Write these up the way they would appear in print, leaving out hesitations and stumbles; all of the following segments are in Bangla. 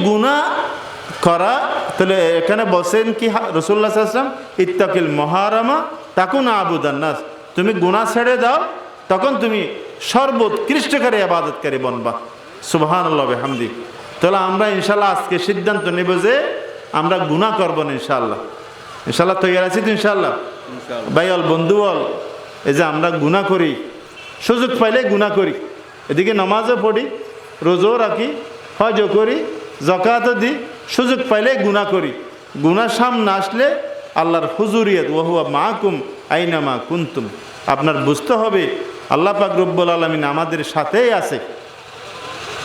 গুনাহ করা, তাহলে এখানে বলছেন কি রাসূলুল্লাহ সাল্লাল্লাহু আলাইহি ওয়াসাল্লাম, ইত্তাকিল মুহারামা তাকুন আবুদান নাস, তুমি গুনাহ ছেড়ে দাও, তখন তুমি সর্বোৎকৃষ্টকারী ইবাদতকারী বনবা। সুবহানাল্লাহ বিহামদি। তাহলে আমরা ইনশাআল্লাহ আজকে সিদ্ধান্ত নেব যে আমরা গুনাহ করব না ইনশাআল্লাহ। ইনশাআল্লাহ তৈরি আছি তো ইনশাআল্লাহ? ভাই অল বন্ধু অল, এই যে আমরা গুনাহ করি, সুযোগ পাইলে গুনাহ করি, এদিকে নামাজও পড়ি, রোজাও রাখি, হজও করি, যাকাতও দিই, সুযোগ পাইলে গুনাহ করি। গুনাহ সামনে আসলে আল্লাহর হুজুরিয়ত ওয়া হুয়া মাআকুম আইনামা কুনতুম, আপনার বুঝতে হবে আল্লাহ পাক রব্বুল আলামিন আমাদের সাথেই আছে।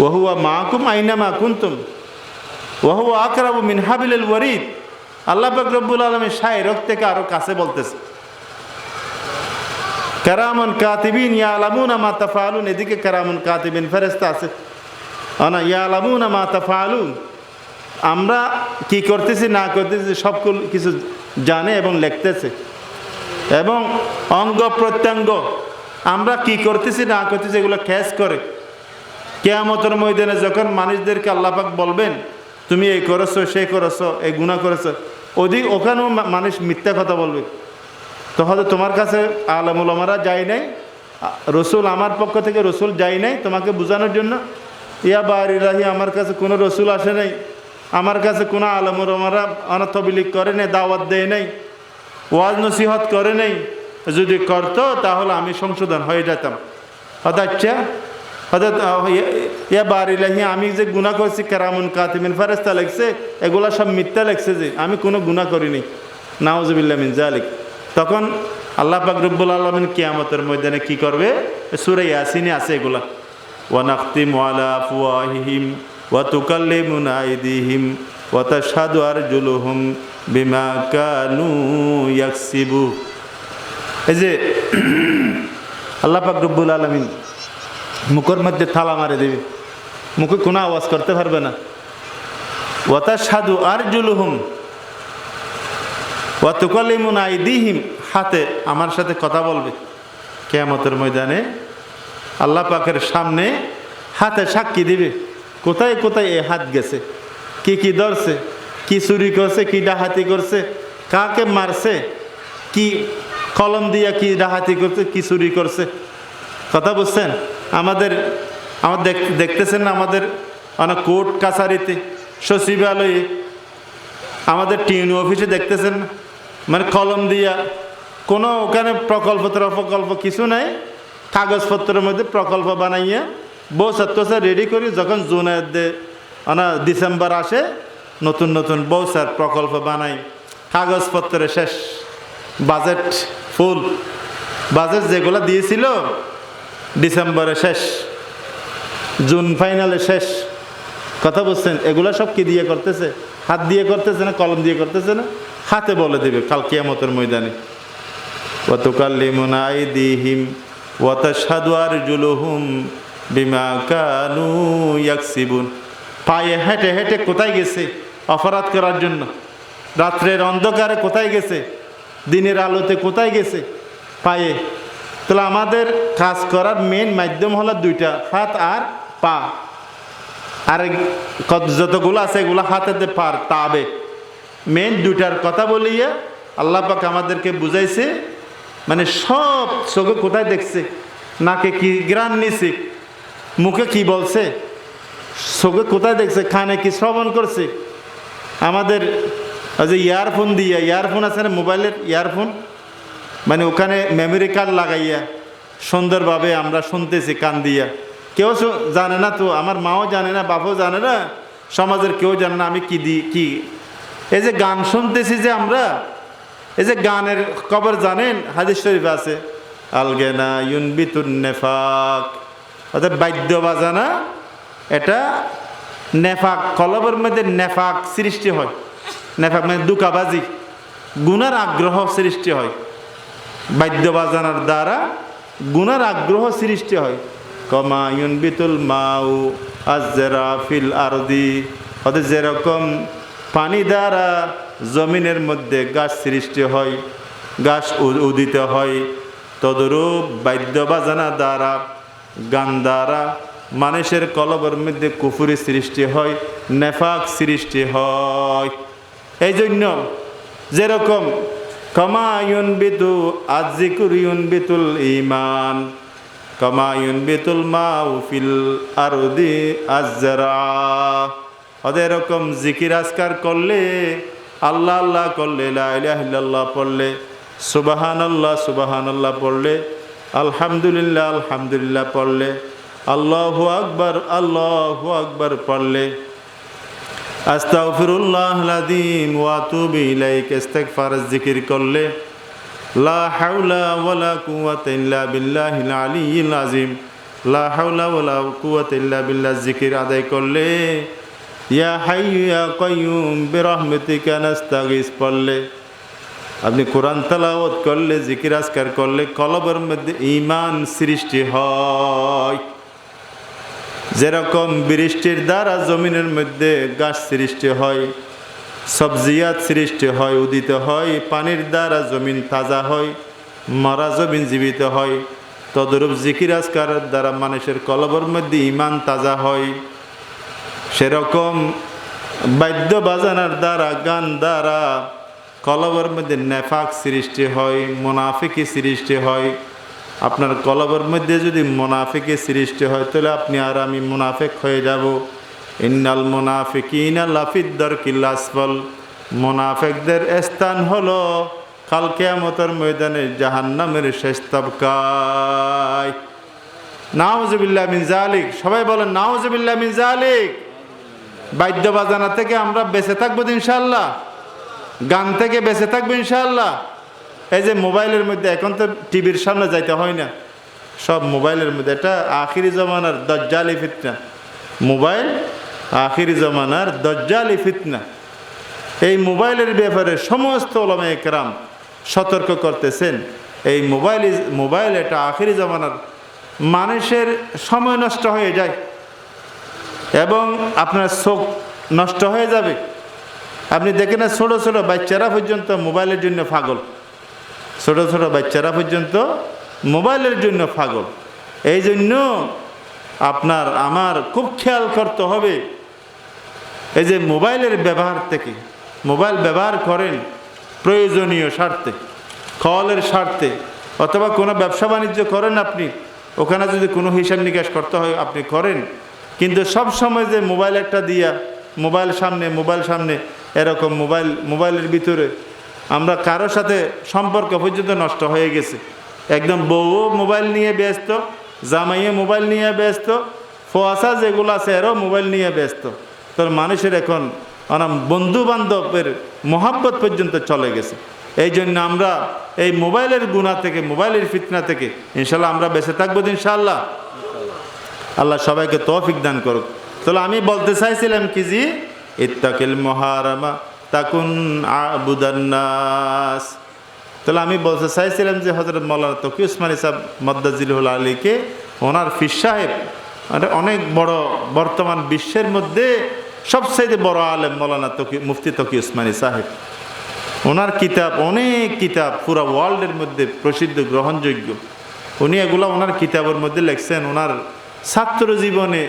ওয়া হুয়া মাআকুম আইনামা কুনতুম ওয়া হুয়া আকরাবু মিন হাবিলিল ওয়ারিদ। আল্লাহ পাক রব্বুল আলামিন শায়রক থেকে আরো কাছে বলতেছে, কারামান কাতিবিন ইয়ালামুনা মা তাফআলুন, এদিকে কারামান কাতিবিন ফেরেশতা আছে, আনা ইয়ালামুনা মা তাফআলুন, আমরা কি করতেছি না করতেছি সব কিছু জানে এবং লিখতেছে। এবং অঙ্গ প্রত্যঙ্গ আমরা কি করতেছি না করতেছি এগুলো খেয়াল করে। কিয়ামতের ময়দানে যখন মানুষদেরকে আল্লাহ পাক বলবেন তুমি এই করেছো, সেই করেছো, এই গুনাহ করেছো, ওখানেও মানুষ মিথ্যা কথা বলবে। তো হয়তো তোমার কাছে আলেম ওলামারা যায় নাই, রসুল আমার পক্ষ থেকে রসুল যায় নাই তোমাকে বোঝানোর জন্য, ইয়া বারিরাহি আমার কাছে কোনো রসুল আসে নাই, আমার কাছে কোনো আলেম ওলামারা তবলিগ করে নাই, দাওয়াত দেয় নাই, ওয়াজ নসিহত করে নাই, যদি করতো তাহলে আমি সংশোধন হয়ে যেতাম। হয়তো আচ্ছা হয়তো ইয়া বারিলাহি আমি যে গুনাহ করছি কারামুন কাতিবিন ফেরেশতা লেখছে, এগুলা সব মিথ্যা লেখছে, যে আমি কোনো গুনাহ করিনি, নাউজুবিল্লাহ মিন জালিক। তখন আল্লাহ পাক রব্বুল আলামিন কিয়ামতের ময়দানে কি করবে? সূরা ইয়াসিনে আছে এগুলা, ওয়া নাখতিমু আলা আফওয়াহিহিম ওয়া তুকাল্লিমুনা আইদিহিম ওয়া তাশহাদু আরজুলুহুম বিমা কানু ইয়াকসিবু। এই যে আল্লাহ পাক রব্বুল আলামিন মুখের মধ্যে থালা মারে দেবে, মুখে কোনো আওয়াজ করতে পারবে না। ওয়া তাশহাদু আরজুলুহুম ওয়া তুকাল্লিমুনা আইদিহিম, হাতে আমার সাথে কথা বলবে কিয়ামতের ময়দানে। আল্লাহ পাকের সামনে হাতে সাক্ষী দিবে কোথায় কোথায় এই হাত গেছে, কি কি ধরছে, কি চুরি করছে, কি ডাকাতি করছে, কাকে মারছে, কি কলম দিয়া কি ডাকাতি করছে, কি চুরি করছে। কথা বুঝছেন? আমাদের দেখতেছেন না, আমাদের অনেক কোর্ট কাছারিতে, সচিবালয়ে, আমাদের টিউন অফিসে দেখতেছেন না, মানে কলম দিয়া কোনো ওখানে প্রকল্প কিছু নাই, কাগজপত্রের মধ্যে প্রকল্প বানাইয়া বউ ছাত্রছা রেডি করি, যখন ডিসেম্বর আসে নতুন নতুন বউ স্যার প্রকল্প বানাই, কাগজপত্রে শেষ, বাজেট ফুল, বাজেট যেগুলো দিয়েছিল ডিসেম্বরে শেষ, জুন ফাইনালে শেষ। কথা বুঝছেন? এগুলো সব কি দিয়ে করতেছে? হাত দিয়ে করতেছে না, কলম দিয়ে করতেছে না, হাতে বলে দেবে কাল কিয়ামতের ময়দানে। ওয়া তুকাল্লিমুনা আইদিহিম ওয়া তাশহাদু আরজুলুহুম বিমা কানু ইয়াকসিবুন। পায়ে হেঁটে হেঁটে কোথায় গেছে অপরাধ করার জন্য, রাত্রের অন্ধকারে কোথায় গেছে, দিনের আলোতে কোথায় গেছে, পায়ে। তাহলে আমাদের কাজ করার মেন মাধ্যম হলো দুইটা, হাত আর পা। আর যতগুলো আছে এগুলো হাতে পার তাবে, মেন দুইটার কথা বলিয়া আল্লাহ পাক আমাদেরকে বুঝাইছে। মানে সব চোখে কোথায় দেখছে, নাকে কি গ্রান নিছে, মুখে কি বলছে, চোখে কোথায় দেখছে, কানে কি শ্রবণ করছে। আমাদের যে ইয়ারফোন দিয়া, ইয়ারফোন আছে না মোবাইলের ইয়ারফোন, মানে ওখানে মেমোরি কার্ড লাগাইয়া সুন্দরভাবে আমরা শুনতেছি কান দিয়া। কেউ জানে না তো, আমার মাও জানে না, বাবাও জানে না, সমাজের কেউ জানে না আমি কি এই যে গান শুনতেছি যে আমরা, এই যে গানের খবর জানেন হাদিস শরীফ আছে, আলগেনা ইউনবিতুন নেফাক, অর্থাৎ বাদ্য বাজানা, এটা নেফাক, কলবের মধ্যে নেফাক সৃষ্টি হয়। নেফাক মানে দুকাবাজি, গুনার আগ্রহ সৃষ্টি হয়। বাদ্য বাজানার দ্বারা গুনার আগ্রহ সৃষ্টি হয়। কমা ইউনবিতুল মাউ আযরা ফিল আরদি, অর্থাৎ যেরকম পানি দ্বারা জমিনের মধ্যে গাছ সৃষ্টি হয়, গাছ উদিত হয়, তদরূপ বাদ্য বাজানা দ্বারা, গান দ্বারা মানুষের কলবের মধ্যে কুফরি সৃষ্টি হয়, নেফাক সৃষ্টি হয়। এই জন্য যেরকম কামা ইউনবিতু আযযিকরু ইউনবিতুল ঈমান, কামা ইউনবিতুল মাউ ফিল আরদি আযরা, এরকম জিকির আজকার করলে, আল্লাহ আল্লাহ করলে, লা ইলাহা ইল্লাল্লাহ পড়লে, সুবহানাল্লাহ সুবহানাল্লাহ পড়লে, আলহামদুলিল্লাহ আলহামদুলিল্লাহ পড়লে, আল্লাহু আকবার পড়লে, আস্তাগফিরুল্লাহুল আযীম ওয়া আতুবু ইলাইহি ইস্তিগফার জিকির করলে, লা হাওলা ওয়ালা কুওয়াতা ইল্লা বিল্লাহিল আলিয়্যিল আযীম, লা হাওলা ওয়ালা কুওয়াতা ইল্লা বিল্লাহ জিকির আদায় করলে, ইয়া হাইয়্যু ইয়া কাইয়্যুম বিরহমাতিকা নাস্তাগীস পড়লে, আপনি কোরআন তেলাওয়াত করলে, জিকির আজকার করলে কলবের মধ্যে ঈমান সৃষ্টি হয়। যেরকম বৃষ্টির দ্বারা জমিনের মধ্যে গাছ সৃষ্টি হয়, সবজিয়াত সৃষ্টি হয়, উদিত হয়, পানির দ্বারা জমিন তাজা হয়, মরা জমিন জীবিত হয়, তদরূপ জিকির আজকারের দ্বারা মানুষের কলবের মধ্যে ঈমান তাজা হয়। সেরকম বাদ্য বাজানোর দ্বারা, গান দ্বারা কলবের মধ্যে নেফাক সৃষ্টি হয়, মুনাফিকি সৃষ্টি হয়। আপনার কলবের মধ্যে যদি মুনাফিকি সৃষ্টি হয় তাহলে আপনি আর আমি মুনাফিক হয়ে যাব। ইন্নাল মুনাফিকিনা লাফিদ দারকিল আসফল, মুনাফিকদের স্থান হলো কাল কিয়ামতের ময়দানে জাহান্নামের শেষ তবকায়। নাউজুবিল্লাহ মিন যালিক, সবাই বলেন নাউজুবিল্লাহ মিন যালিক। বাদ্য বাজানা থেকে আমরা বেঁচে থাকবো ইনশাআল্লাহ, গান থেকে বেঁচে থাকবো ইনশাআল্লাহ। এই যে মোবাইলের মধ্যে, এখন তো টিভির সামনে যাইতে হয় না, সব মোবাইলের মধ্যে। এটা আখিরি জমানার দাজ্জালি ফিতনা, মোবাইল আখিরি জমানার দাজ্জালি ফিতনা। এই মোবাইলের ব্যাপারে সমস্ত উলামায়ে কেরাম সতর্ক করতেছেন। এই মোবাইল এটা আখিরি জমানার, মানুষের সময় নষ্ট হয়ে যায় এবং আপনার চোখ নষ্ট হয়ে যাবে। আপনি দেখেন না, ছোটো ছোটো বাচ্চারা পর্যন্ত মোবাইলের জন্য পাগল, ছোটো ছোটো বাচ্চারা পর্যন্ত মোবাইলের জন্য পাগল। এই জন্য আপনার আমার খুব খেয়াল করতে হবে, এই যে মোবাইলের ব্যবহার থেকে, মোবাইল ব্যবহার করেন প্রয়োজনীয় স্বার্থে, কলের স্বার্থে, অথবা কোনো ব্যবসা বাণিজ্য করেন আপনি, ওখানে যদি কোনো হিসাব নিকাশ করতে হয় আপনি করেন। কিন্তু সব সময় যে মোবাইল একটা দিয়া মোবাইল সামনে এরকম মোবাইলের ভিতরে আমরা কারোর সাথে সম্পর্ক পর্যন্ত নষ্ট হয়ে গেছে। একদম বউও মোবাইল নিয়ে ব্যস্ত, জামাইয়ে মোবাইল নিয়ে ব্যস্ত, ফোয়াশা যেগুলো আছে এরও মোবাইল নিয়ে ব্যস্ত। তো মানুষের এখন বন্ধু বান্ধবের মহাব্বত পর্যন্ত চলে গেছে। এই জন্য আমরা এই মোবাইলের গুনাহ থেকে, মোবাইলের ফিতনা থেকে ইনশাল্লাহ আমরা বেঁচে থাকবো ইনশাআল্লাহ। আল্লাহ সবাইকে তৌফিক দান করুক। তাহলে আমি বলতে চাইছিলাম কি, জি ইত্তাকিল মুহারামা তাকুন আবুদান নাস। তাহলে আমি বলতে চাইছিলাম যে হযরত মাওলানা তকি উসমানী সাহেব মদ্দাজিলুল আলীকে, ওনার পীর সাহেব, অনেক বড়, বর্তমান বিশ্বের মধ্যে সবচাইতে বড় আলেম মাওলানা মুফতি তকি উসমানী সাহেব। ওনার কিতাব, অনেক কিতাব পুরা ওয়ার্ল্ডের মধ্যে প্রসিদ্ধ, গ্রহণযোগ্য। উনি এগুলা ওনার কিতাবের মধ্যে লিখছেন। ওনার ছাত্র জীবনে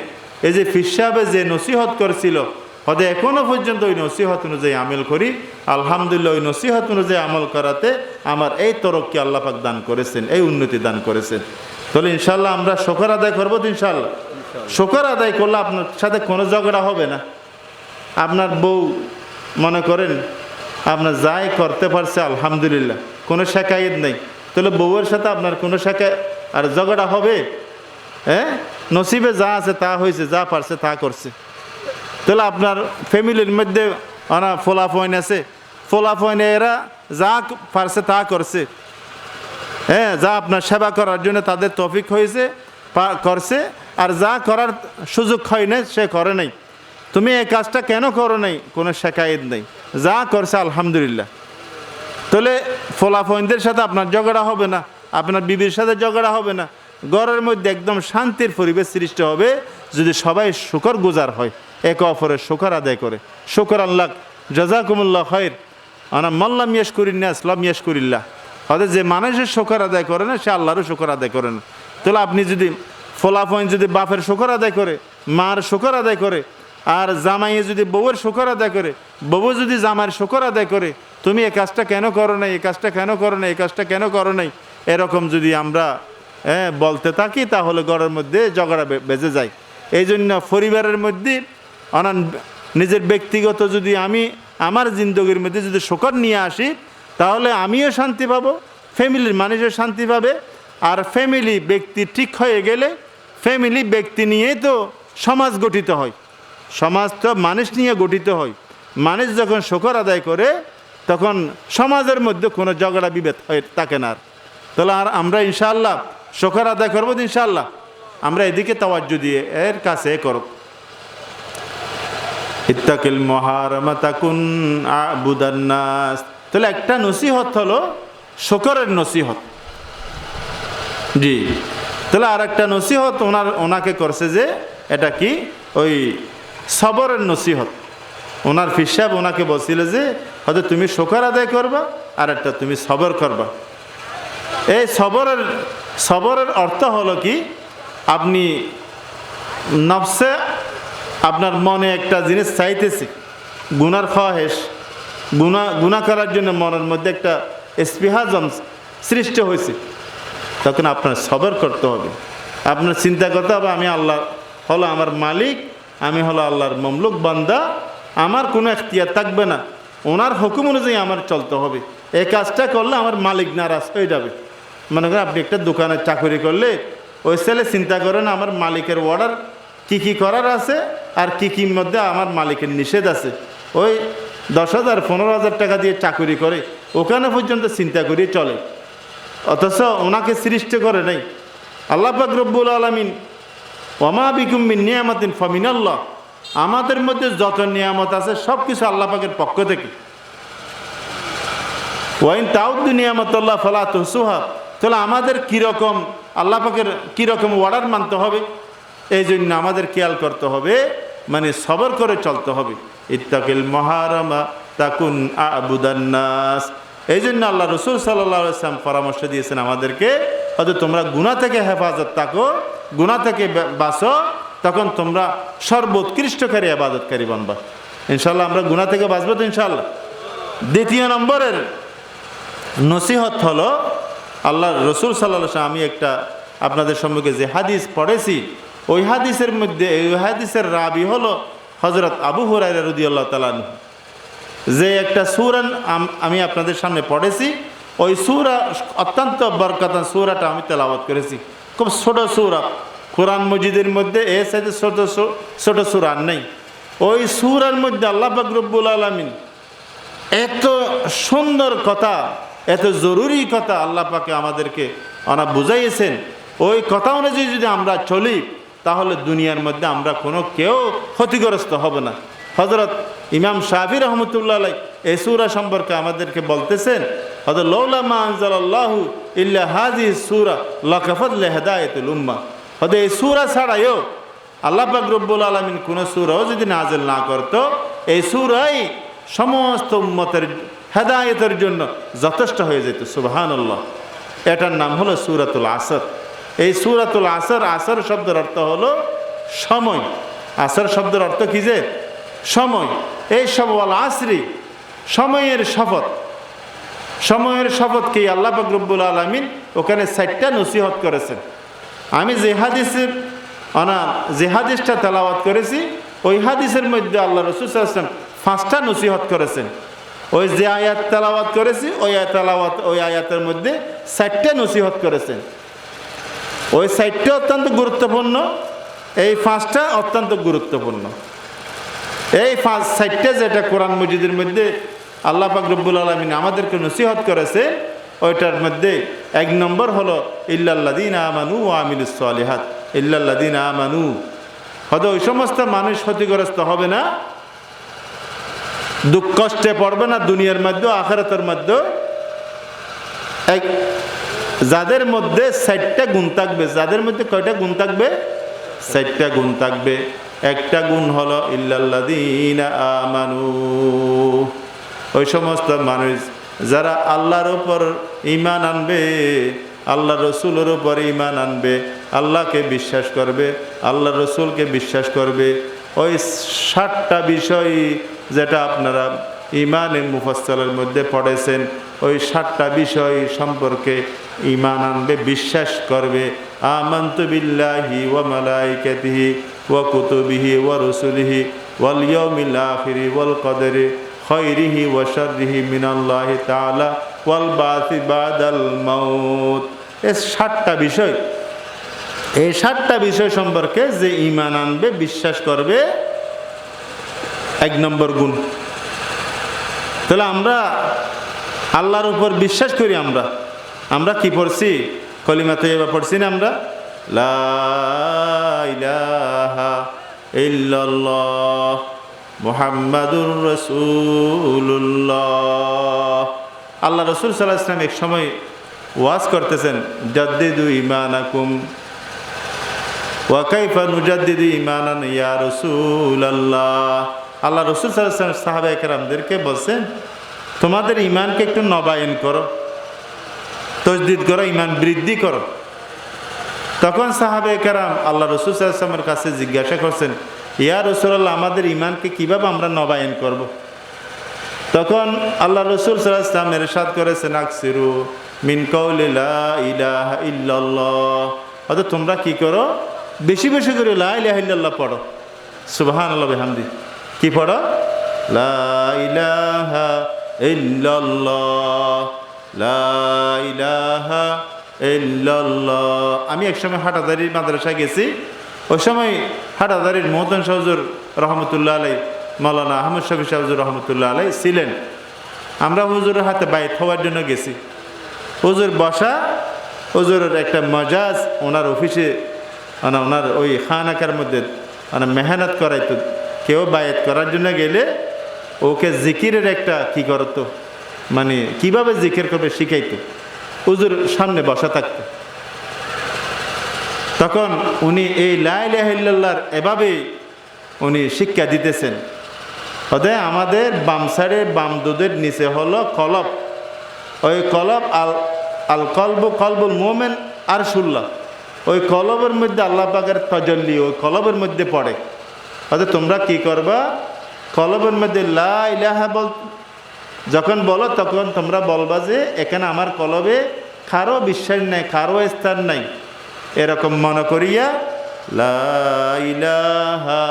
এই যে পীর সাহেবে যে নসিহত করেছিল, হয়তো এখনো পর্যন্ত ওই নসিহত অনুযায়ী আমল করি। আলহামদুলিল্লাহ, ওই নসিহত অনুযায়ী আমল করাতে আমার এই তরক্কি আল্লাহ পাক দান করেছেন, এই উন্নতি দান করেছেন। তাহলে ইনশাল্লাহ আমরা শুকর আদায় করবো ইনশাল্লাহ। শুকর আদায় করলে আপনার সাথে কোনো ঝগড়া হবে না। আপনার বউ মনে করেন আপনার যাই করতে পারছে আলহামদুলিল্লাহ, কোনো শেকায়েত নেই, তাহলে বউয়ের সাথে আপনার কোনো আর ঝগড়া হবে? নসিবে যা আছে তা হয়েছে, যা পারছে তা করছে। তাহলে আপনার ফ্যামিলির মধ্যে ফোলাফইন আছে, ফোলাফইনে এরা যা পারছে তা করছে, যা আপনার সেবা করার জন্য তাদের তৌফিক হয়েছে করছে, আর যা করার সুযোগ হয় না সে করে নাই। তুমি এই কাজটা কেন করো নাই? কোনো শেকায়েত নেই, যা করছে আলহামদুলিল্লাহ। তাহলে ফোলাফইনদের সাথে আপনার ঝগড়া হবে না, আপনার বিবির সাথে ঝগড়া হবে না। ঘরের মধ্যে একদম শান্তির পরিবেশ সৃষ্টি হবে যদি সবাই শুকর গুজার হয়, একে অপরের শুকর আদায় করে। শুকর আল্লাহ জাযাকুমুল্লাহ খায়র, মাল্লাম ইয়াশকুরিন্নাস লাম ইয়াশকুরিল্লাহ। অর্থাৎ যে মানুষের শুকর আদায় করে না, সে আল্লাহরও শুকর আদায় করে না। তাহলে আপনি যদি ফলাফল যদি বাপের শুকর আদায় করে, মার শুকর আদায় করে, আর জামাইয়ে যদি বউয়ের শুকর আদায় করে, বউ যদি জামাইয়ের শুকর আদায় করে, তুমি এই কাজটা কেন করো নাই, এই কাজটা কেন করো নাই, এই কাজটা কেন করো নাই, এরকম যদি আমরা বলতে থাকি তাহলে ঘরের মধ্যে ঝগড়া বেজে যায়। এই জন্য পরিবারের মধ্যে নিজের ব্যক্তিগত যদি আমি আমার জিন্দগির মধ্যে যদি শুকর নিয়ে আসি তাহলে আমিও শান্তি পাবো, ফ্যামিলির মানুষও শান্তি পাবে। আর ফ্যামিলি ব্যক্তি ঠিক হয়ে গেলে ফ্যামিলি ব্যক্তি নিয়েই তো সমাজ গঠিত হয়, সমাজ তো মানুষ নিয়ে গঠিত হয়। মানুষ যখন শুকর আদায় করে তখন সমাজের মধ্যে কোনো ঝগড়া বিভেদ হয়ে থাকে না। তাহলে আর আমরা ইনশাআল্লাহ শুকর আদায় করবো ইনশাআল্লাহ, আমরা এদিকে তাওয়াজ্জু দিয়ে এর কাছে করব। ইত্তাকিল মুহারামা তাকুন আবুদান নাস। তাহলে একটা নসিহত হলো শুকরের নসিহত। জি, তাহলে আর একটা নসিহত ওনাকে করছে যে এটা কি ওই সবরের নসিহত। ওনার পীর সাহেব ওনাকে বলছিল যে হয়তো তুমি শুকর আদায় করবা আর একটা তুমি সবর করবা। এই সবরের অর্থ হলো কি, আপনি নফসে আপনার মনে একটা জিনিস চাইতেছে, গুনার খাওয়াহেস, গুনাহ করার জন্য মনের মধ্যে একটা স্পৃহা সৃষ্টি হয়েছে, তখন আপনার সবর করতে হবে। আপনার চিন্তা করতে হবে আমি আল্লাহ হলো আমার মালিক, আমি হলো আল্লাহর মামলুক বান্দা, আমার কোনো এখতিয়ার থাকবে না, ওনার হুকুম অনুযায়ী আমার চলতে হবে। এই কাজটা করলে আমার মালিক নারাজ হয়ে যাবে। মনে করেন আপনি একটা দোকানে চাকরি করলে ওই ছেলে চিন্তা করেন আমার মালিকের অর্ডার কী করার আছে আর কী মধ্যে আমার মালিকের নিষেধ আছে। ওই 10,000 15,000 টাকা দিয়ে চাকরি করে, ওখানে পর্যন্ত চিন্তা করিয়ে চলে, অথচ ওনাকে সৃষ্টি করে নাই আল্লাহ পাক রব্বুল আলামিন। ওমা বিকুম মিন নিয়ামাতিন ফামিনাল্লাহ, আমাদের মধ্যে যত নিয়ামত আছে সব কিছু আল্লাহ পাকের পক্ষ থেকে। ওয়াইন তাউদ্দু নিয়ামাতাল্লাহ ফালা তুহসুহা, তাহলে আমাদের কীরকম আল্লাহ পাকের কীরকম অর্ডার মানতে হবে, এই জন্য আমাদের খেয়াল করতে হবে, মানে সবর করে চলতে হবে। ইত্তাকিল মুহারামা তাকুন আবুদান নাস। এই জন্য আল্লাহ রসুল সাল্লাল্লাহু আলাইহি ওয়াসাল্লাম পরামর্শ দিয়েছেন আমাদেরকে, হয়তো তোমরা গুনাহ থেকে হেফাজত থাকো, গুনাহ থেকে বাঁচো, তখন তোমরা সর্বোৎকৃষ্টকারী ইবাদতকারী বানবা। ইনশাআল্লাহ আমরা গুনাহ থেকে বাঁচবো তো ইনশাআল্লাহ। দ্বিতীয় নম্বরের নসিহত হলো আল্লাহ রসুল সাল্লাল্লাহু আলাইহি ওয়াসাল্লাম, আমি একটা আপনাদের সম্মুখে যে হাদিস পড়েছি ওই হাদিসের মধ্যে, ওই হাদিসের রাবি হলো হযরত আবু হুরায়রা রাদিয়াল্লাহু তাআলা আনহু। যে একটা সূরা আমি আপনাদের সামনে পড়েছি, ওই সূরা অত্যন্ত বরকতান সূরাটা আমি তেলাওয়াত করেছি। খুব ছোট সূরা, কোরআন মজিদের মধ্যে এর সাথে ছোট সূরা আর নেই। ওই সূরার মধ্যে আল্লাহ পাক রব্বুল আলামিন এত সুন্দর কথা, এত জরুরি কথা আল্লাহ পাকে আমাদেরকে বুঝাইয়েছেন। ওই কথা অনুযায়ী যদি আমরা চলি তাহলে দুনিয়ার মধ্যে আমরা কেউ ক্ষতিগ্রস্ত হব না। হযরত ইমাম শাফি রহমতুল্লাহ আলাইহি এই সূরা সম্পর্কে আমাদেরকে বলতেছেন, হযরত লাউলা মা আনজালাল্লাহু ইল্লা হাযিহি সূরা লাকাফাত লিহিদায়াতিল উম্মাহ। হযরত এই সূরা ছাড়াও আল্লাহ পাক রব্বুল আলামিন কোন সূরাও যদি নাযিল না করত, এই সূরাই সমস্ত উম্মতের হেদায়েতের জন্য যথেষ্ট হয়ে যেত। সুবহানাল্লাহ। এটার নাম হলো সূরাতুল আসর। এই সূরাতুল আসর, আসর শব্দের অর্থ হলো সময়। আসর শব্দের অর্থ কি যে সময়। এই সবওয়াল আসরি, সময়ের শপথ। সময়ের শপথকে আল্লাহ পাক রব্বুল আলামিন ওখানে 4টা নসিহত করেছেন। আমি যে হাদিসটা তেলাওয়াত করেছি ওই হাদিসের মধ্যে আল্লাহ রাসূল সাল্লাল্লাহু আলাইহি ওয়াসাল্লাম 5টা নসিহত করেছেন। ওই যে আয়াত তেলাওয়াত করেছি ওই আয়াতের মধ্যে 4টা নসিহত করেছেন। ওই 4টা অত্যন্ত গুরুত্বপূর্ণ, এই 5টা অত্যন্ত গুরুত্বপূর্ণ। এই 4টা যেটা কোরআন মজিদের মধ্যে আল্লাহ পাক রব্বুল আলামিন আমাদেরকে নসিহত করেছে, ওইটার মধ্যে 1 নম্বর হলো ইল্লাল্লাযীনা আমানু ওয়া আমিলুস সালিহাত। ইল্লাল্লাযীনা আমানু, হয়তো ওই সমস্ত মানুষ ক্ষতিগ্রস্ত হবে না, দুঃখ কষ্টে পড়বে না দুনিয়ার মধ্যে আখিরাতের মধ্যে, যাদের মধ্যে 4টা গুণ থাকবে। যাদের মধ্যে কয়টা গুণ থাকবে? 4টা গুণ থাকবে। একটা গুণ হলো ইল্লাল্লাযীনা আমানু, ওই সমস্ত মানুষ যারা আল্লাহর উপর ঈমান আনবে, আল্লাহ রসুলের উপর ঈমান আনবে, আল্লাহকে বিশ্বাস করবে, আল্লাহ রসুলকে বিশ্বাস করবে। ওই 7টা বিষয় যেটা আপনারা ঈমানে মুফাসসালের মধ্যে পড়েছেন, ওই 7টা বিষয় সম্পর্কে ঈমান আনবে, বিশ্বাস করবে। আমানতু বিল্লাহি ওয়া মালাইকাতিহি ওয়া কুতুবিহি ওয়া রুসুলিহি ওয়াল ইয়াউমিল আখিরি ওয়াল কদরি খায়রিহি ওয়া শাররিহি মিনাল্লাহি তাআলা ওয়াল বাসি বাদাল মাউত। এই 7টা বিষয়, এই 7টা বিষয় সম্পর্কে যে ঈমান আনবে, বিশ্বাস করবে, 1 নম্বর গুণ। তাহলে আমরা আল্লাহর উপর বিশ্বাস করি। আমরা কি পড়ছি? কলিমা তৈয়বা পড়ছি না আমরা? লা ইলাহা ইল্লাল্লাহ মুহাম্মাদুর রাসূলুল্লাহ। আল্লাহ রাসূল সাল্লাল্লাহু আলাইহি ওয়াসাল্লাম এক সময় ওয়াজ করতেছেন, জাদ্দিদু ঈমানাকুম ওয়া কাইফা নুজাদ্দিদু ঈমানান ইয়া রাসূলুল্লাহ। আল্লাহ রাসূল সাল্লাল্লাহু আলাইহি ওয়াসাল্লাম সাহাবায়ে কেরামদেরকে বলছেন, তোমাদের ঈমানকে একটু নবায়ন করো, তাজদীদ করো, ঈমান বৃদ্ধি করো। তখন সাহাবায়ে কেরাম আল্লাহ রাসূল সাল্লাল্লাহু আলাইহি ওয়াসাল্লামের কাছে জিজ্ঞাসা করছেন, ইয়া রাসূলুল্লাহ, আমাদের ঈমানকে কিভাবে আমরা নবায়ন করব? তখন আল্লাহ রাসূল সাল্লাল্লাহু আলাইহি ওয়াসাল্লাম ইরশাদ করেছেন, আকসিরু মিন কাউলি লা ইলাহা ইল্লাল্লাহ। অর্থাৎ তোমরা কি করো? বেশি বেশি করে লা ইলাহা ইল্লাল্লাহ পড়ো। সুবহানাল্লাহ বিহামদি। কি পড়ো? লা ইলাহা ইল্লাল্লাহ, লা ইলাহা ইল্লাল্লাহ। আমি একসময় হাটাদারির মাদ্রাসায় গেছি। ওই সময় হাটাদারির মোহতন শাহ হুজুর রহমতুল্লাহ আলাই, মাওলানা আহমদ শফি শাহ হুজুর রহমতুল্লাহ আলাই ছিলেন। আমরা হুজুরের হাতে বাইত হওয়ার জন্য গেছি। হুজুর বসা, হুজুরের একটা মজাজ, ওনার অফিসে ওনার ওই খানাকার মধ্যে মেহনত করাইতো। কেউ বায়াত করার জন্য গেলে ওকে জিকিরের একটা কি করতো, মানে কিভাবে জিকির করবে শিখাইতো। হুজুর সামনে বসা থাকতো। তখন উনি এই লা ইলাহা ইল্লাল্লাহর এভাবেই উনি শিক্ষা দিতেছেন। অতএব আমাদের বাম সাইডে, বাম দুধের নিচে হলো কলব। ওই কলব আল কলবু কলবুল মুমিন আরশুল্লাহ। ওই কলবের মধ্যে আল্লাহ পাকের তাজাল্লি ওই কলবের মধ্যে পড়ে। অতএব তোমরা কি করবা? কলবের মধ্যে লা ইলাহা যখন বলো, তখন তোমরা বলবা যে এখানে আমার কলবে কারো বিশ্বাস নাই, কারো স্থান নাই, এরকম মনে করিয়া লা ইলাহা।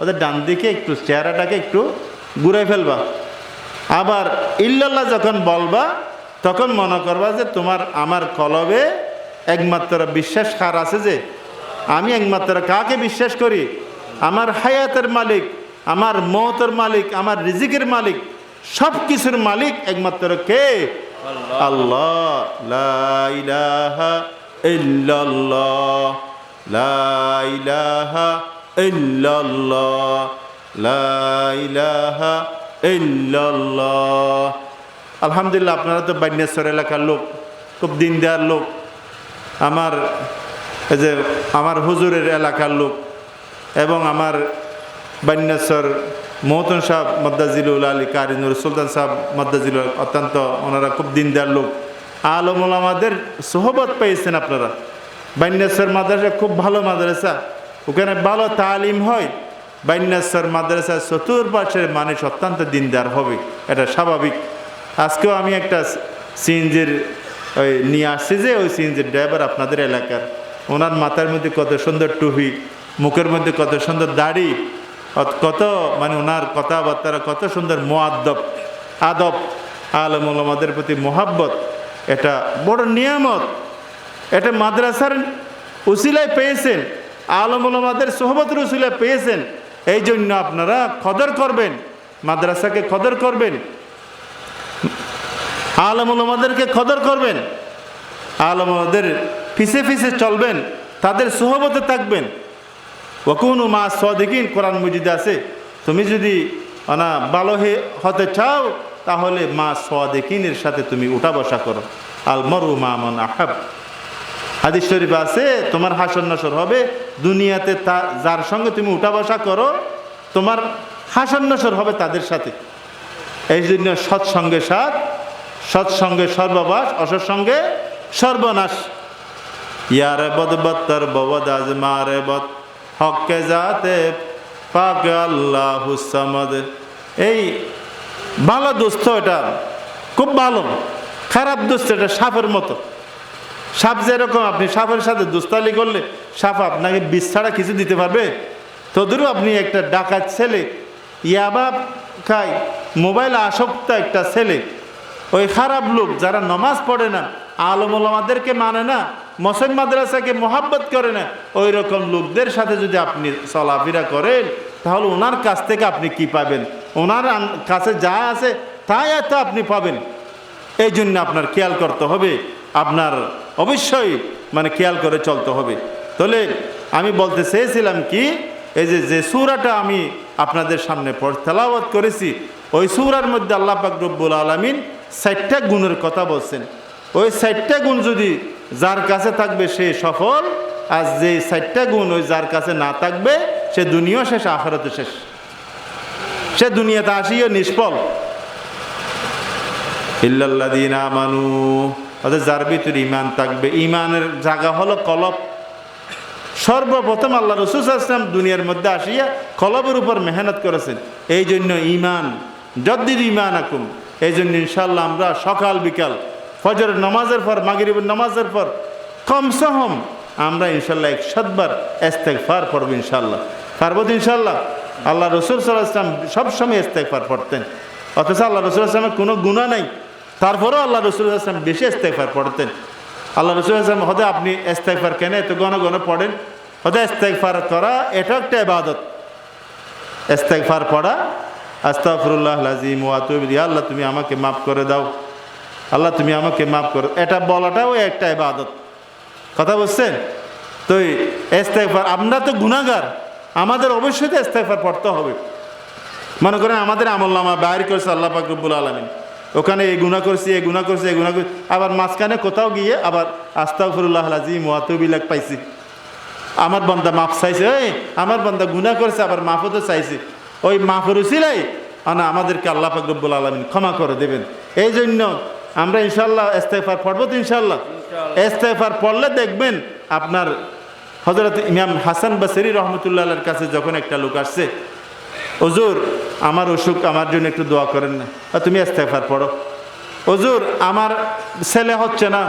ওদের ডান দিকে একটু চেহারাটাকে একটু ঘুরাই ফেলবা। আবার ইল্লাল্লাহ যখন বলবা, তখন মনে করবা যে তোমার আমার কলবে একমাত্র বিশ্বাস কার আছে, যে আমি একমাত্র কাকে বিশ্বাস করি? আমার হায়াতের মালিক, আমার মওতের মালিক, আমার রিজিকের মালিক, সব কিছুর মালিক একমাত্র কে? আল্লাহ। লা ইলাহা ইল্লাল্লাহ, লা ইলাহা ইল্লাল্লাহ, লা ইলাহা ইল্লাল্লাহ। আলহামদুলিল্লাহ, আপনারা তো বান্যাশ্বর এলাকার লোক, খুব দিনদার লোক। আমার এই যে আমার হুজুরের এলাকার লোক এবং আমার বান্যাশ্বর মোহতন সাহেব মদ্দাজিলুল আলী কারি নুর সুলতান সাহেব মদ্দাজিলুল, অত্যন্ত ওনারা খুব দিনদার লোক। আলম ওলামাদের সোহবত পেয়েছেন আপনারা। বান্যাশ্বর মাদ্রাসা খুব ভালো মাদ্রাসা, ওখানে ভালো তালিম হয়। বান্যাশ্বর মাদ্রাসা চতুর্পাশের মানুষ অত্যন্ত দিনদার হবে, এটা স্বাভাবিক। আজকেও আমি একটা সিএনজির ওই নিয়ে আসছি, যে ওই সিএনজির ড্রাইভার আপনাদের এলাকার, ওনার মাথার মধ্যে কত সুন্দর টুপি, মুখের মধ্যে কত সুন্দর দাড়ি, কত মানে ওনার কথাবার্তা কত সুন্দর মুআদ্দব আদব, আলেম ওলামাদের প্রতি মোহাব্বত, এটা বড় নিয়ামত। এটা মাদ্রাসার উসিলায় পেয়েছেন, আলেম ওলামাদের সোহবতের উসিলায় পেয়েছেন। এই জন্য আপনারা কদর করবেন, মাদ্রাসাকে কদর করবেন, আলেম ওলামাদেরকে কদর করবেন, আলেম ওলামাদের পিছে পিছে চলবেন, তাদের সোহবতে থাকবেন। ওয়াকুনু মা সাদিকিন, কোরআন মজিদে আছে, তুমি যদি ভালো হতে চাও তাহলে মা সাদিকিনের সাথে তুমি উঠা বসা করো। আল মারু মা মান আহাব, হাদিস শরীফ আছে, তোমার হাসর নসর হবে দুনিয়াতে যার সঙ্গে তুমি উঠা বসা করো, তোমার হাসর নসর হবে তাদের সাথে। এই জন্য সৎসঙ্গে সাথ, সৎসঙ্গে সর্ববাস, অসৎসঙ্গে সর্বনাশ। ইয়ারে বদ বত্তর ববদ আজমারে বদ হককে জাতে পাক আল্লাহুস সামাদ। এই ভালো দোস্ত, এটা খুব ভালো। খারাপ দোস্ত এটা সাপের মতো। সাপ যেরকম, আপনি সাপের সাথে দোস্তালি করলে সাপ আপনাকে বিষ ছাড়া কিছু দিতে পারবে? তদুরও আপনি একটা ডাকাত ছেলে, ইয়াবা খায়, মোবাইল আসক্ত একটা ছেলে, ওই খারাপ লোক যারা নমাজ পড়ে না, আলেম ওলামাদেরকে মানে না, মসজিদ মাদ্রাসাকে মোহাব্বত করে না, ওই রকম লোকদের সাথে যদি আপনি চলাফেরা করেন, তাহলে ওনার কাছ থেকে আপনি কি পাবেন? ওনার কাছে যা আছে তাই তো আপনি পাবেন। এই জন্য আপনার খেয়াল করতে হবে, আপনার অবশ্যই খেয়াল করে চলতে হবে। তাহলে আমি বলতে চেয়েছিলাম কি, এই যে সূরাটা আমি আপনাদের সামনে তেলাওয়াত করেছি, ওই সূরার মধ্যে আল্লাহ পাক রব্বুল আলামিন 60টা গুণের কথা বলছেন। ওই 60টা গুণ যদি যার কাছে থাকবে সে সফল, আর যে 60টা গুণ ওই যার কাছে না থাকবে সে দুনিয়া শেষ, আখিরাতে শেষ, সে দুনিয়াতে আসিও নিষ্ফল। ইল্লাল্লাযীনা আমানু, অর্থাৎ যার ভিতরে ঈমান থাকবে। ঈমানের জায়গা হলো কলব। সর্বপ্রথম আল্লাহ রাসূল সাল্লাল্লাহু আলাইহি ওয়াসাল্লাম দুনিয়ার মধ্যে আসিয়া কলবের উপর মেহনত করেছেন। এই জন্য ঈমান, জাদ্দিদু ঈমানাকুম। এই জন্য ইনশাআল্লাহ আমরা সকাল বিকাল, ফজরের নামাজের পর, মাগরিবের নামাজের পর কমসে কম আমরা ইনশাআল্লাহ 100 বার ইস্তেগফার পড়ব ইনশাআল্লাহ। পারবো তো ইনশাআল্লাহ? আল্লাহ রাসূল সাল্লাল্লাহু আলাইহি ওয়াসাল্লাম সবসময় ইস্তেগফার পড়তেন, অথচ আল্লাহ রাসূল সাল্লাল্লাহু আলাইহি ওয়াসাল্লামের কোনো গুনাহ নাই, তারপরেও আল্লাহ রাসূল সাল্লাল্লাহু আলাইহি ওয়াসাল্লাম বেশি ইস্তেগফার পড়তেন। আল্লাহ রাসূল সাল্লাল্লাহু আলাইহি ওয়াসাল্লাম, হতে আপনি ইস্তেগফার কেন এত ঘন ঘন পড়েন? হতে ইস্তেগফার করা এটা একটা ইবাদত। ইস্তেগফার পড়া, আস্তাগফিরুল্লাহল আযীম ওয়া আতুবু ইলাইহি, আল্লাহ তুমি আমাকে মাফ করে দাও, আল্লাহ তুমি আমাকে মাফ করো, এটা বলাটাও একটা ইবাদত। কথা বুঝছেন তো? ইস্তেগফার, আমরা তো গুনাহগার, আমাদের অবশ্যই তো ইস্তেগফার পড়তে হবে। মনে করেন আমাদের আমলনামা বাইর করেছে আল্লাহ পাক রব্বুল আলামিন, ওখানে এই গুনাহ করছি, এই গুনাহ করছি, এই গুনাহ করছি, আবার মাঝখানে কোথাও গিয়ে আবার আস্তাগফিরুল্লাহল আযীম ওয়া আতুবু ইলাইহি পাইছি, আমার বান্দা মাফ চাইছে, আমার বান্দা গুনাহ করেছে আবার মাফও তো চাইছে। ওই মাফের উসিলাই আমাদেরকে আল্লাহ পাক রব্বুল আলামিন ক্ষমা করে দেবেন। এই জন্য আমরা ইনশাআল্লাহ ইস্তেগফার পড়ব তো ইনশাআল্লাহ। ইস্তেগফার পড়লে দেখবেন আপনার, হযরত ইমাম হাসান বসরি রহমতুল্লাহ আলাইহির কাছে যখন একটা লোক আসছে, হুজুর আমার অসুখ, আমার জন্য একটু দোয়া করেন না। তুমি ইস্তেগফার পড়ো। হুজুর আমার ছেলে হচ্ছে না,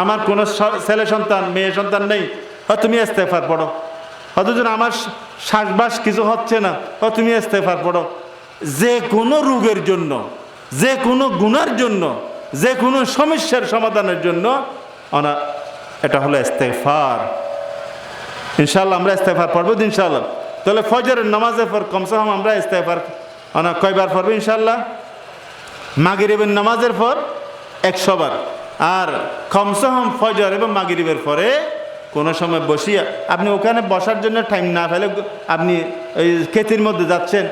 আমার কোনো ছেলে সন্তান মেয়ে সন্তান নেই, তুমি ইস্তেগফার পড়ো। হুজুর আমার শ্বাসবাস কিছু হচ্ছে না, তুমি ইস্তেগফার পড়ো। যে কোনো রোগের জন্য, যে কোনো গুনার জন্য, যে কোনো সমস্যার সমাধানের জন্য এটা হলো ইস্তেগফার। ইনশাআল্লাহ আমরা ইস্তেগফার পড়বো ইনশাআল্লাহ। তাহলে ফজরের নামাজের পর কমসে কম আমরা ইস্তেগফার কয়বার পড়বো ইনশাআল্লাহ? মাগরিবের নামাজের পর 100 বার, আর কমসে কম ফজর এবং মাগরিবের পরে কোনো সময় বসিয়া, আপনি ওখানে বসার জন্য টাইম না পেলে আপনি ওই ক্ষেতের মধ্যে যাচ্ছেন,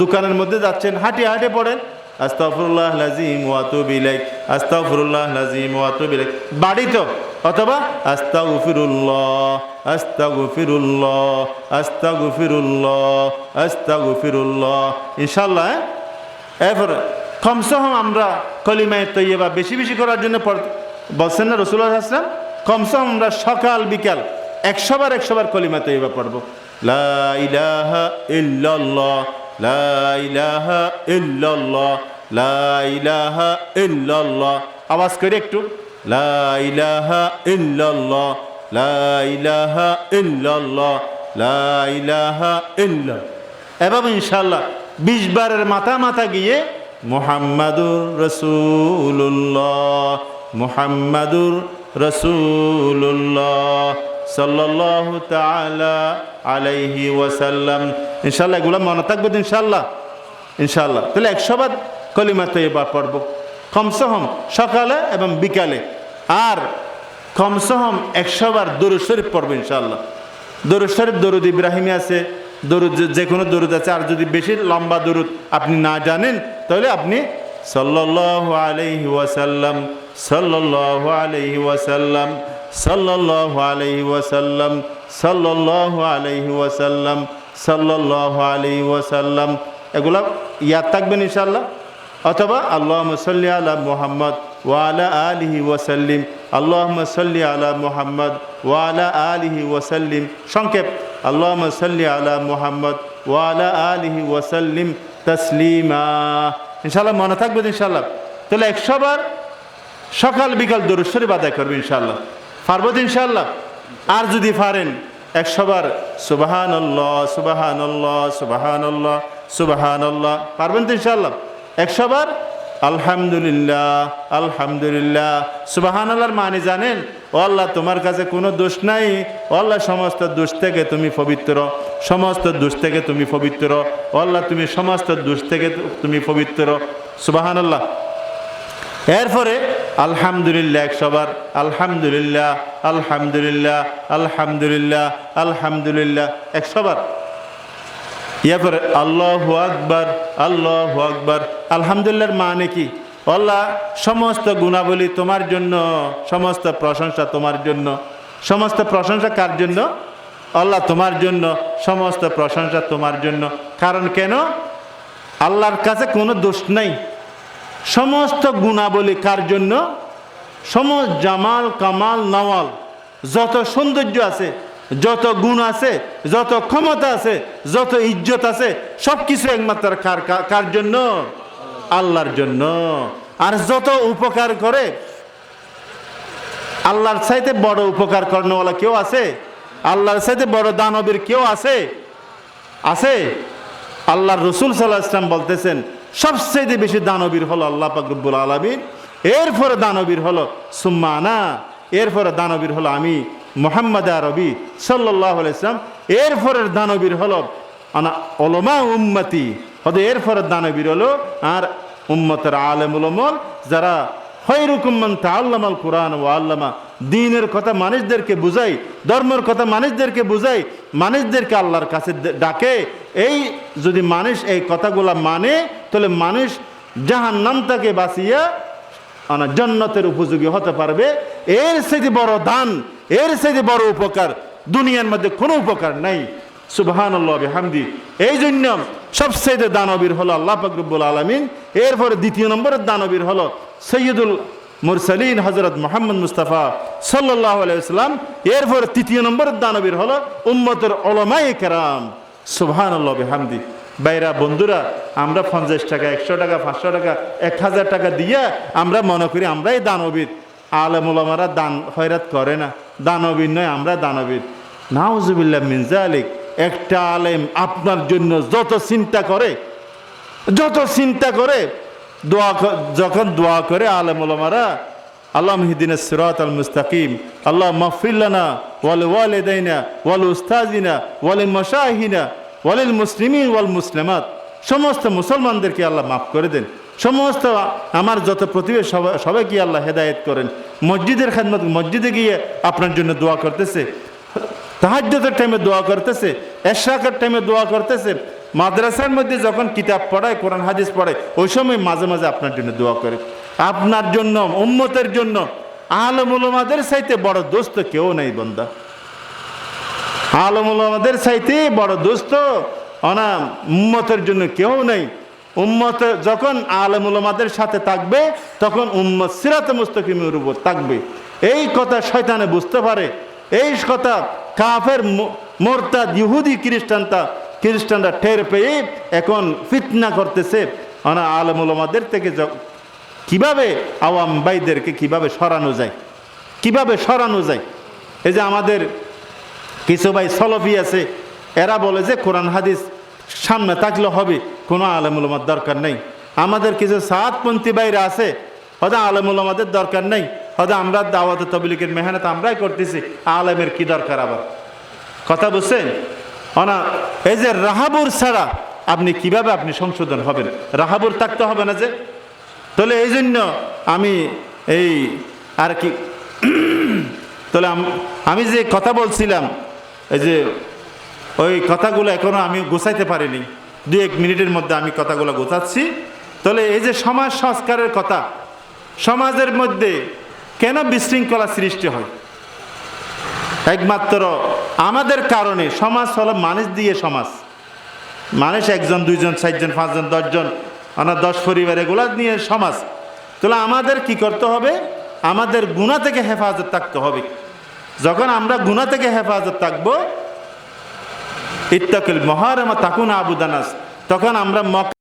দোকানের মধ্যে যাচ্ছেন, হাঁটিয়ে হাঁটে পড়েন আস্তাগফিরুল্লাহল আযীম ওয়া আতুবু ইলাইহি, আস্তাগফিরুল্লাহল আযীম ওয়া আতুবু ইলাইহি বাড়িতে, অথবা আস্তাগফিরুল্লাহ আস্তাগফিরুল্লাহ আস্তাগফিরুল্লাহ আস্তাগফিরুল্লাহ ইনশাআল্লাহ। এরপরে কমসে কম আমরা কলিমায়ে তয়্যিবা বেশি বেশি করার জন্য বলছেন না রাসূলুল্লাহ সাল্লাল্লাহু আলাইহি ওয়াসাল্লাম? কমসে কম আমরা সকাল বিকাল 100 বার কলিমা তয়্যিবা পড়ব। লা ইলাহা ইল্লাল্লাহ, লা ইলাহা ইল্লাল্লাহ, লা ইলাহা ইল্লাল্লাহ। আওয়াজ করে একটু, লা ইলাহা ইল্লাল্লাহ, লা ইলাহা ইল্লাল্লাহ, লা ইলাহা ইল্লাল্লাহ। এভাবে ইনশাআল্লাহ 20 বারের মাথা গিয়ে মুহাম্মাদুর রাসূলুল্লাহ, মুহাম্মাদুর রাসূলুল্লাহ সাল্লাল্লাহু তাআলা আলাইহি ওয়াসাল্লাম। ইনশাআল্লাহ এগুলো মনে থাকবে তো ইনশাআল্লাহ? ইনশাআল্লাহ। তাহলে 100 বার কলিমা তয়্যিবা পড়ব কমসে কম সকালে এবং বিকালে, আর কমসে কম 100 বার দরুদ শরীফ পড়ব ইনশাআল্লাহ। দরুদ শরীফ, দরুদ ইব্রাহিমী আছে, দরুদ যে কোনো দরুদ আছে, আর যদি বেশি লম্বা দরুদ আপনি না জানেন তাহলে আপনি সাল্লাল্লাহু আলাইহি ওয়াসাল্লাম, সাল্লাল্লাহু আলাইহি ওয়াসাল্লাম, সাল্লাল্লাহু আলাইহি ওয়াসাল্লাম, সাল্লাল্লাহু আলাইহি ওয়াসাল্লাম, সাল্লাল্লাহু আলাইহি ওয়াসাল্লাম, এগুলা ইয়াদ থাকবেন ইনশাআল্লাহ। অথবা আল্লাহুম্মা সাল্লি আলা মুহাম্মদ ওয়া আলা আলিহি ওয়াসাল্লিম, আল্লাহুম্মা সাল্লি আলা মুহাম্মদ ওয়া আলা আলিহি ওয়া সাল্লিম। সংক্ষেপ, আল্লাহুম্মা সাল্লি আলা মুহাম্মদ ওয়া আলা আলিহি ওয়া সাল্লিম তাসলিমা। ইনশাআল্লাহ মনে থাকবে ইনশাআল্লাহ। তাহলে 100 বার সকাল বিকাল দরুদ শরীফ আদায় করবে ইনশাআল্লাহ। পারবো তো ইনশাআল্লাহ? আর যদি পারেন 100 বার সুবহানাল্লাহ সুবহানাল্লাহ সুবহানাল্লাহ সুবহানাল্লাহ, পারবেন তো ইনশাআল্লাহ? 100 বার আলহামদুলিল্লাহ আলহামদুলিল্লাহ। সুবহানাল্লাহর মানে জানেন? ও আল্লাহ, তোমার কাছে কোনো দোষ নাই। ও আল্লাহ, সমস্ত দোষ থেকে তুমি পবিত্র, সমস্ত দোষ থেকে তুমি পবিত্র। ও আল্লাহ, তুমি সমস্ত দোষ থেকে তুমি পবিত্র। সুবহানাল্লাহ। এরপরে আলহামদুলিল্লাহ 100 বার, আলহামদুলিল্লাহ আলহামদুলিল্লাহ আলহামদুলিল্লাহ আলহামদুলিল্লাহ 100 বার। এরপরে আল্লাহু আকবার আল্লাহু আকবার। আলহামদুলিল্লাহর মানে কি? আল্লাহ, সমস্ত গুণাবলী তোমার জন্য, সমস্ত প্রশংসা তোমার জন্য। সমস্ত প্রশংসা কার জন্য? আল্লাহ, তোমার জন্য। সমস্ত প্রশংসা তোমার জন্য। কারণ কেন? আল্লাহর কাছে কোনো দোষ নাই। সমস্ত গুণাবলী কার জন্য? সমস্ত জামাল কামাল নওয়াল, যত সৌন্দর্য আছে, যত গুণ আছে, যত ক্ষমতা আছে, যত ইজ্জত আছে, সব কিছু একমাত্র কার জন্য? আল্লাহর জন্য। আর যত উপকার করে, আল্লাহর চাইতে বড় উপকার করানোওয়ালা কেউ আছে? আল্লাহর চাইতে বড় দানবীর কেউ আছে? আছে? আল্লাহর রাসূল সাল্লাল্লাহু আলাইহি ওয়াসাল্লাম বলতেছেন, সবচেয়ে বেশি দানবীর হলো আল্লাহ পাক রব্বুল আলামিন। এরপরে দানবীর হলো সুম্মা আনা, এরপরে দানবীর হলো আমি মুহাম্মদ আরবি সাল্লাল্লাহু আলাইহি ওয়াসাল্লাম। এরপরে দানবীর হলো আনা উলামা উম্মতি, হয়তো এরপরে দানবীর হলো আর উম্মতের আলেমুল উলামা, যারা খায়রুকুম মান তাআল্লামাল কুরআন ওয়া আল্লামা। দ্বীনের কথা মানুষদেরকে বুঝাই, ধর্মের কথা মানুষদেরকে বুঝাই, মানুষদেরকে আল্লাহর কাছে ডাকে। এই যদি মানুষ এই কথাগুলা মানে, তাহলে মানুষ জাহান্নাম থেকে বাঁচিয়া জান্নাতের উপযোগী হতে পারবে। এর চাইতে বড় দান, এর চাইতে বড় উপকার দুনিয়ার মধ্যে কোনো উপকার নাই। সুবহানাল্লাহ বিহামদি। এই জন্য সবচেয়ে দানবীর হলো আল্লাহ পাক রব্বুল আলামিন। এরপরে দ্বিতীয় নম্বরের দানবীর হলো সৈয়দুল মুরসালিন হযরত মুহাম্মদ মুস্তাফা সাল্লাল্লাহু আলাইহি ওয়াসাল্লাম। এরপরে তৃতীয় নম্বরের দানবীর হলো উম্মতের উলামায়ে কেরাম। সুবহানাল্লাহ বিহামদি। ভাইরা, বন্ধুরা, আমরা 50 টাকা 100 টাকা 500 টাকা 1000 টাকা দিয়ে আমরা মনে করি আমরাই দানবীর। আলেম ওলামারা দান খয়রাত করে না, দানবীর নয়, আমরা দানবীর। নাউজুবিল্লাহ মিন যালিক। একটা আলেম আপনার জন্য যত চিন্তা করে, যখন দোয়া করে আলেম ওলামারা, আল্লাহুম্মা ইহদিনাস সিরাতাল মুস্তাকিম, আল্লাহুম্মা ইগফির লানা ওয়া লিওয়ালিদাইনা ওয়া লিউস্তাযিনা ওয়া লিমাশায়িখিনা ওয়া লিল মুসলিমিন ওয়াল মুসলিমাত। সমস্ত মুসলমানদেরকে আল্লাহ মাফ করে দেন। সমস্ত আমার যত প্রতিবেশী সবাইকে আল্লাহ হেদায়েত করেন। মসজিদের খেদমত, মসজিদে গিয়ে আপনার জন্য দোয়া করতেছে, তাহাজ্জুদের টাইমে দোয়া করতেছে, ইশরাকের টাইমে দোয়া করতেছে, মাদ্রাসার মধ্যে যখন কিতাব পড়ায়, কোরআন হাদিস পড়ায়, ওই সময় মাঝে মাঝে আপনার জন্য দোয়া করে। আপনার জন্য, উম্মতের জন্য আলেম ওলামাদের চাইতে বড় দোস্ত কেউ নাই বান্দা। আলেম ওলামাদের চাইতে বড় দোস্ত উম্মতের জন্য কেউ নেই। উম্মত যখন আলেম ওলামাদের সাথে থাকবে, তখন উম্মত সিরাতে মুস্তাকিমের উপর থাকবে। এই কথা শয়তানে বুঝতে পারে। এই কথা কাফের, মুরতাদ, ইহুদি, খ্রিস্টানরা টের পেয়ে এখন ফিতনা করতেছে। আলেম ওলামাদের থেকে কিভাবে আওয়াম ভাইদেরকে কিভাবে সরানো যায়, কিভাবে সরানো যায়। এই যে আমাদের কিছু ভাই সলফি আছে, এরা বলে যে কোরআন হাদিস সামনে থাকলে হবে, কোনো আলেম ওলামার দরকার নেই। আমাদের কিছু সাতপন্থী ভাইরা আছে, হয়তো আলেম ওলামাদের দরকার নেই, হয়তো আমরা দাওয়াতে তাবলীগের মেহনত আমরাই করতেছি, আলেমের কি দরকার আবার? কথা বুঝছেন? এই যে রাহাবুর ছাড়া আপনি কিভাবে আপনি সংশোধন হবেন? রাহাবুর থাকতে হবে না যে? তাহলে এই জন্য আমি এই আর কি, তাহলে আমি যে কথা বলছিলাম, এই যে ওই কথাগুলো এখনো আমি গোছাইতে পারিনি। 2-1 মিনিটের মধ্যে আমি কথাগুলো গোছাচ্ছি। তাহলে এই যে সমাজ সংস্কারের কথা, সমাজের মধ্যে কেন বিশৃঙ্খলা সৃষ্টি হয়? একমাত্র আমাদের কারণে। সমাজ হলো মানুষ দিয়ে সমাজ। মানুষ 1 জন 2 জন 4 জন 5 জন 10 জন 10 পরিবার, এগুলা নিয়ে সমাজ। তাহলে আমাদের কি করতে হবে? আমাদের গুনাহ থেকে হেফাজত থাকতে হবে। যখন আমরা গুনাহ থেকে হেফাজত থাকবো, ইত্তাকিল মুহারামা তাকুন আবুদানাস, তখন আমরা